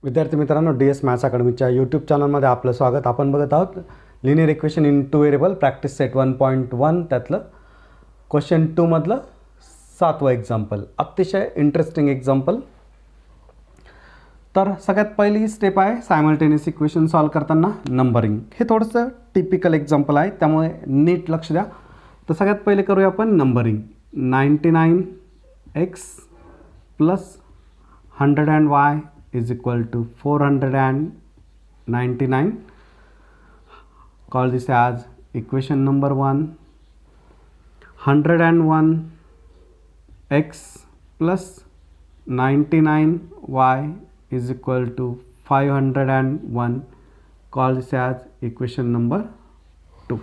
विद्यार्थी मित्रांनो, DS maths अकॅडमीच्या YouTube चॅनलमध्ये आपलं स्वागत. आपण बघत आहोत linear equation in two variable practice set 1.1 त्यातलं क्वेश्चन 2 मधलं 7वं एक्झाम्पल. अतिशय इंटरेस्टिंग एक्झाम्पल. तर सगळ्यात पहिली स्टेप आहे सायमल्टेनियस इक्वेशन सॉल्व करताना नंबरिंग. हे थोडंसं टिपिकल एक्झाम्पल आहे, त्यामुळे नीट लक्ष द्या. तर सगळ्यात पहिले करूया आपण numbering. 99x plus 100y is equal to 499. Call this as equation number 1. 101x plus 99y is equal to 501. Call this as equation number 2.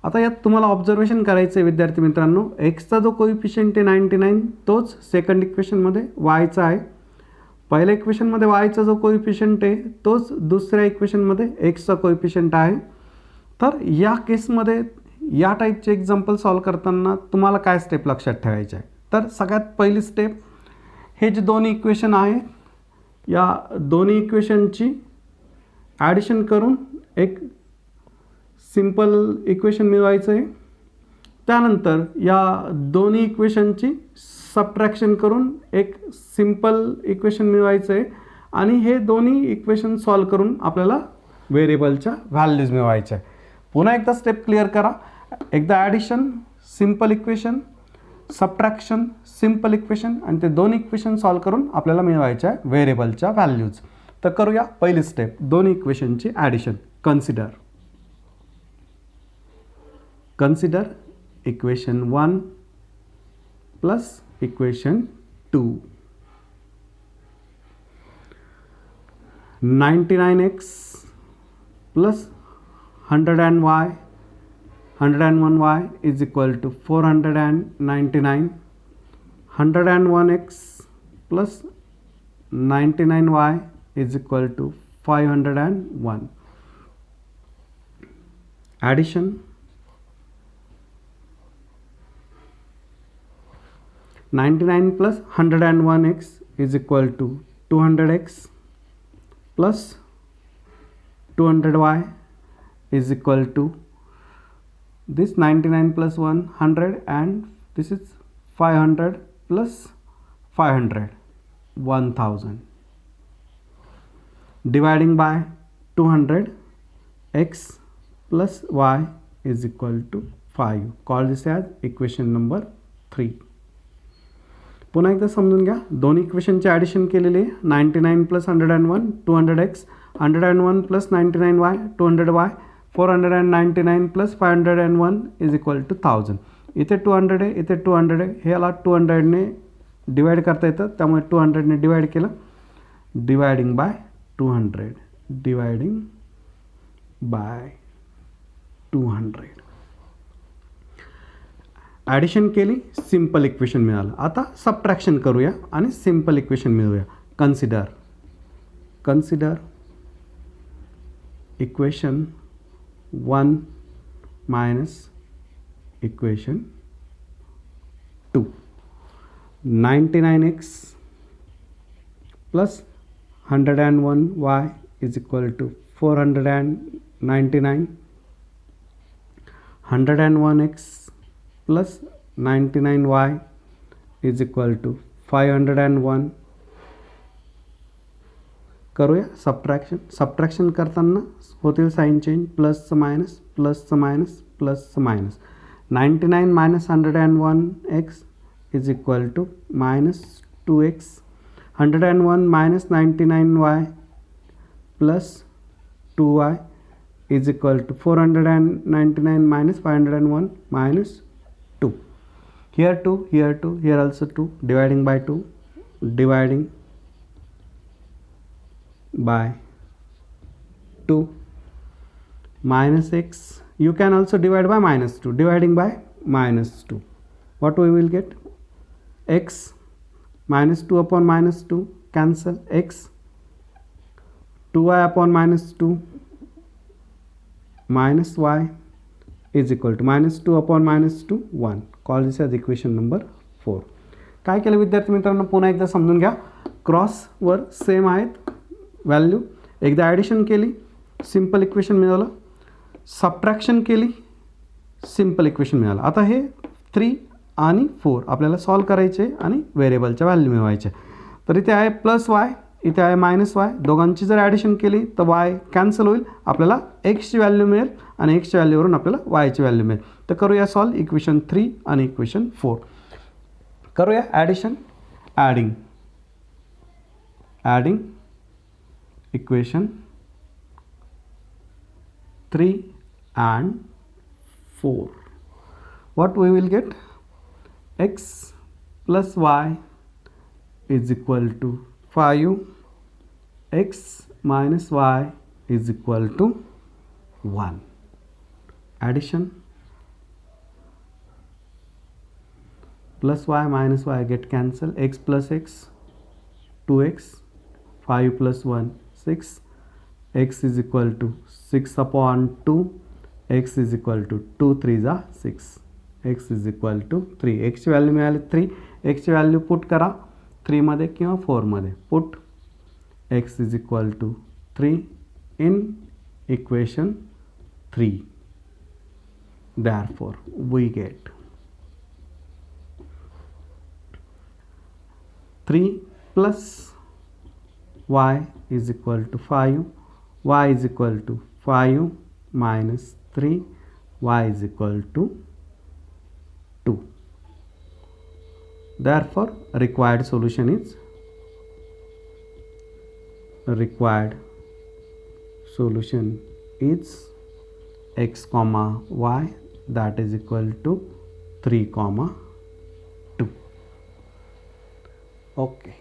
आता यात तुम्हाला ऑब्झर्वेशन करायचं आहे विद्यार्थी मित्रांनो, एक्सचा जो कोइफिशियंट आहे 99 तोच सेकंड इक्वेशनमध्ये वायचा आहे. पहिल्या इक्वेशनमध्ये वायचा जो कोइफिशियंट आहे तोच दुसऱ्या इक्वेशनमध्ये एक्सचा कोइफिशियंट आहे. तर या केसमध्ये या टाईपचे एक्झाम्पल सॉल्व करताना तुम्हाला काय स्टेप लक्षात ठेवायचे आहे. तर सगळ्यात पहिली स्टेप, हे जे दोन्ही इक्वेशन आहे या दोन्ही इक्वेशनची ॲडिशन करून एक सिंपल इक्वेशन मिळवायचं आहे. त्यानंतर या दोन्ही इक्वेशनची सबट्रॅक्शन करून एक सिंपल इक्वेशन मिळवायचं आहे आणि हे दोन्ही इक्वेशन सॉल्व करून आपल्याला व्हेरिएबलच्या व्हॅल्यूज मिळवायच्या आहे. पुन्हा एकदा स्टेप क्लिअर करा. एकदा addition simple equation, subtraction simple equation आणि ते दोन्ही इक्वेशन सॉल्व करून आपल्याला मिळवायच्या आहे व्हेरिएबलच्या व्हॅल्यूज. तर करूया पहिली स्टेप, दोन्ही इक्वेशनची addition. Consider equation 1 plus equation 2. 99x plus 101y is equal to 499. 101x plus 99y is equal to 501. Addition. 99 plus 101x is equal to 200x plus 200y is equal to this 99 plus 100 and this is 500 plus 500, 1000. Dividing by 200, x plus y is equal to 5. Call this as equation number 3. पुन्हा एकदा समजून घ्या. दोन इक्वेशनचे addition केलेले 99 plus 101 200x, 101 plus 99y 200y, 499 plus 501 is equal to 1000. इथे 200 आहे, इथे 200 आहे. ह्याला 200ने डिवाइड करता येतं, त्यामुळे 200ने डिवाइड केलं. Dividing by 200, dividing by 200. Addition केली, सिंपल इक्वेशन मिळालं. आता सबट्रॅक्शन करूया आणि सिंपल इक्वेशन मिळवूया. Consider equation 1 minus equation 2. 99x plus 101y is equal to 499. 101x plus 99y is equal to 501. करूया सबट्रॅक्शन करताना होतील साईन चेंज, प्लसचं मायनस प्लसचं मायनस प्लसचं minus. 99 minus 101x is equal to minus 2x. 101 minus 99y plus 2y is equal to 499 minus 501 minus 2. Here 2, here 2, here also 2. Dividing by 2, dividing by 2. Minus x, you can also divide by minus 2. Dividing by minus 2, what we will get? X minus 2 upon minus 2 cancel. X 2y upon minus 2 minus y is equal to minus 2 upon minus 2 1. Call this as equation number 4. काय केलं विद्यार्थी मित्रांनो, पुन्हा एकदा समजून घ्या. क्रॉसवर same आहेत, value, एकदा ॲडिशन केली सिम्पल इक्वेशन मिळालं, सबट्रॅक्शन केली सिम्पल इक्वेशन मिळालं. आता हे 3 आणि 4 आपल्याला सॉल्व करायचे आणि व्हेरिएबलच्या व्हॅल्यू मिळवायचे. तर इथे आहे प्लस वाय, इथे आहे मायनस वाय, दोघांची जर ॲडिशन केली तर वाय कॅन्सल होईल, आपल्याला एक्सची व्हॅल्यू मिळेल आणि एक्सच्या व्हॅल्यूवरून आपल्याला वायची व्हॅल्यू मिळेल. तर करूया सॉल्व इक्वेशन 3 आणि इक्वेशन 4. करूया addition, adding equation 3 and 4. What we will get? X plus y is equal to 5, x minus y is equal to 1. Addition, plus y minus y get cancelled, x plus x 2x, 5 plus 1 6, x is equal to 6 upon 2, x is equal to 2 3s are 6, x is equal to 3. x ची value मिळाली 3, x ची value put करा 3 मध्ये किंवा 4 मध्ये, put x is equal to 3 in equation 3. Therefore we get 3 plus y is equal to 5, y is equal to 5 minus 3, y is equal to 2. Therefore required solution is x comma y, that is equal to 3 comma 2. Okay.